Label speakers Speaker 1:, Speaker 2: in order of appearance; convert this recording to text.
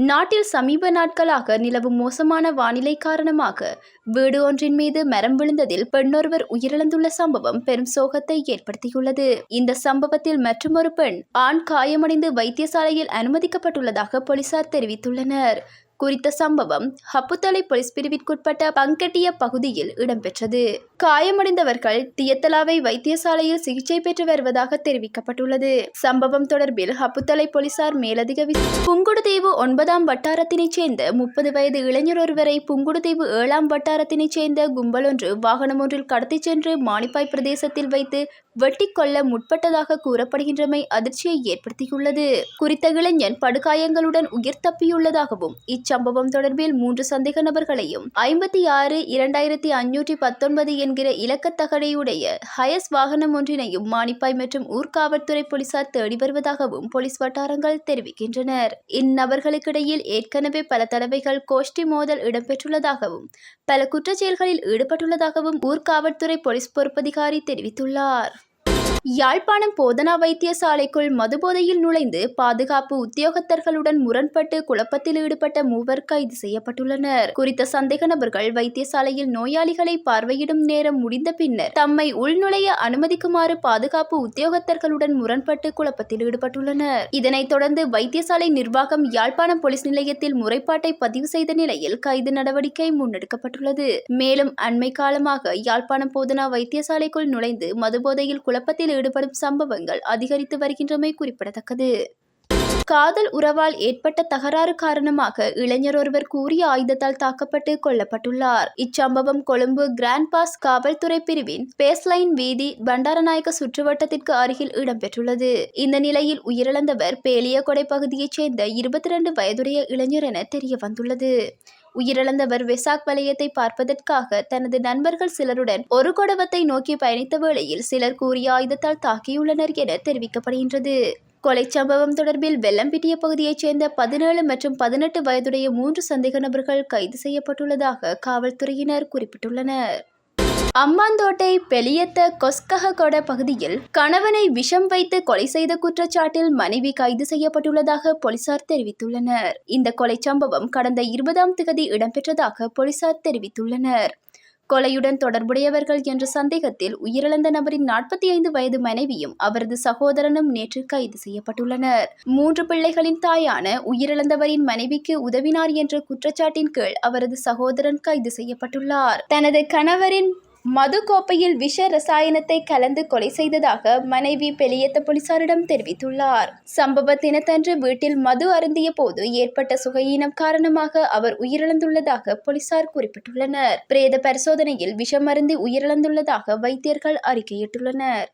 Speaker 1: நாட்டில் சமீப நாட்களாக நிலவும் மோசமான வானிலை காரணமாக வீடு ஒன்றின் மீது மரம் விழுந்ததில் பெண்ணொருவர் உயிரிழந்துள்ள சம்பவம் பெரும் சோகத்தை ஏற்படுத்தியுள்ளது. இந்த சம்பவத்தில் மற்றொரு பெண் ஆண் காயமடைந்து வைத்தியசாலையில் அனுமதிக்கப்பட்டுள்ளதாக போலீசார் தெரிவித்துள்ளனர். குறித்த சம்பவம் ஹப்புத்தலை போலீஸ் பிரிவிற்குட்பட்ட பங்கட்டிய பகுதியில் இடம்பெற்றது. காயமடைந்தவர்கள் தியத்தலாவை வைத்தியசாலையில் சிகிச்சை பெற்று வருவதாக தெரிவிக்கப்பட்டுள்ளது. சம்பவம் தொடர்பில் ஹப்புத்தலை போலீசார் மேலதிக புங்குடுதீவு 9ஆம் வட்டாரத்தினைச் சேர்ந்த 30 வயது இளைஞர் ஒருவரை புங்குடுதீவு 7ஆம் வட்டாரத்தினைச் சேர்ந்த கும்பல் ஒன்று வாகனம் ஒன்றில் கடத்திச் சென்று மானிப்பாய் பிரதேசத்தில் வைத்து வெட்டி கொள்ள முற்பட்டதாக கூறப்படுகின்றமை அதிர்ச்சியை ஏற்படுத்தியுள்ளது. குறித்த இளைஞன் படுகாயங்களுடன் உயிர் தப்பியுள்ளதாகவும் இச்சம்பவம் தொடர்பில் 3 சந்தேக நபர்களையும் 56,2519 என்கிற இலக்கத்தகடையுடைய ஹயஸ் வாகனம் ஒன்றினையும் மானிப்பாய் மற்றும் ஊர்காவல்துறை போலீசார் தேடி வருவதாகவும் போலீஸ் வட்டாரங்கள் தெரிவிக்கின்றனர். இந்நபர்களுக்கிடையில் ஏற்கனவே பல தடவைகள் கோஷ்டி மோதல் இடம்பெற்றுள்ளதாகவும் பல குற்றச்செயல்களில் ஈடுபட்டுள்ளதாகவும் ஊர்காவல்துறை போலீஸ் பொறுப்பதிகாரி தெரிவித்துள்ளார். யாழ்ப்பாணம் போதனா வைத்தியசாலைக்குள் மதுபோதையில் நுழைந்து பாதுகாப்பு உத்தியோகத்தர்களுடன் முரண்பட்டு குழப்பத்தில் ஈடுபட்ட 3 கைது செய்யப்பட்டுள்ளனர். குறித்த சந்தேக நபர்கள் வைத்தியசாலையில் நோயாளிகளை பார்வையிடும் நேரம் முடிந்த பின்னர் தம்மை உள்நுழைய அனுமதிக்குமாறு பாதுகாப்பு உத்தியோகத்தர்களுடன் முரண்பட்டு குழப்பத்தில் ஈடுபட்டுள்ளனர். இதனைத் தொடர்ந்து வைத்தியசாலை நிர்வாகம் யாழ்ப்பாணம் போலீஸ் நிலையத்தில் முறைப்பாட்டை பதிவு செய்த நிலையில் கைது நடவடிக்கை முன்னெடுக்கப்பட்டுள்ளது. மேலும் அண்மை காலமாக யாழ்ப்பாணம் போதனா வைத்தியசாலைக்குள் நுழைந்து மதுபோதையில் குழப்பத்தில் ஈடுபடும் சம்பவங்கள் அதிகரித்து வருகின்றமை குறிப்பிடத்தக்கது. காதல் உறவால் ஏற்பட்ட தகராறு காரணமாக இளைஞர் ஒருவர் கூறிய ஆயுதத்தால் தாக்கப்பட்டு கொல்லப்பட்டுள்ளார். இச்சம்பவம் கொழும்பு கிராண்ட் பாஸ் காவல்துறை பிரிவின் பேஸ்லைன் வீதி பண்டாரநாயக்க சுற்றுவட்டத்திற்கு அருகில் இடம்பெற்றுள்ளது. இந்த நிலையில் உயிரிழந்தவர் பேலியகொடை பகுதியைச் சேர்ந்த 22 வயதுடைய இளைஞர் என தெரிய வந்துள்ளது. உயிரிழந்தவர் வெசாக் வலயத்தை பார்ப்பதற்காக தனது நண்பர்கள் சிலருடன் ஒரு கொடவத்தை நோக்கி பயணித்த வேளையில் சிலர் கூறிய ஆயுதத்தால் தாக்கியுள்ளனர் என தெரிவிக்கப்படுகின்றது. கொலை சம்பவம் தொடர்பில் வெள்ளம்பிட்டிய பகுதியைச் சேர்ந்த 17 மற்றும் 18 வயதுடைய 3 சந்தேக நபர்கள் கைது செய்யப்பட்டுள்ளதாக காவல்துறையினர் குறிப்பிட்டுள்ளனர். அம்பாந்தோட்டை பெலியத்த கொஸ்கஹகொட பகுதியில் கணவனை விஷம் வைத்து கொலை செய்த குற்றச்சாட்டில் மனைவி கைது செய்யப்பட்டுள்ளதாக போலீசார் தெரிவித்துள்ளனர். இந்த கொலை சம்பவம் கடந்த 20ஆம் தேதி இடம்பெற்றதாக போலீசார் தெரிவித்துள்ளனர். கொலையுடன் தொடர்புடையவர்கள் என்ற சந்தேகத்தில் உயிரிழந்த நபரின் 45 வயது மனைவியும் அவரது சகோதரனும் நேற்று கைது செய்யப்பட்டுள்ளனர். 3 பிள்ளைகளின் தாயான உயிரிழந்தவரின் மனைவிக்கு உதவினார் என்ற குற்றச்சாட்டின் கீழ் அவரது சகோதரன் கைது செய்யப்பட்டுள்ளார். தனது கணவரின் மது கோப்பையில் விஷ ரசாயனத்தை கலந்து கொலை செய்ததாக மனைவி பெலியத்த போலீசாரிடம் தெரிவித்துள்ளார். சம்பவ தினத்தன்று வீட்டில் மது அருந்திய போது ஏற்பட்ட சுகையீனம் காரணமாக அவர் உயிரிழந்துள்ளதாக போலீசார் குறிப்பிட்டுள்ளனர். பிரேத பரிசோதனையில் விஷம் அருந்தி உயிரிழந்துள்ளதாக வைத்தியர்கள் அறிக்கையிட்டுள்ளனர்.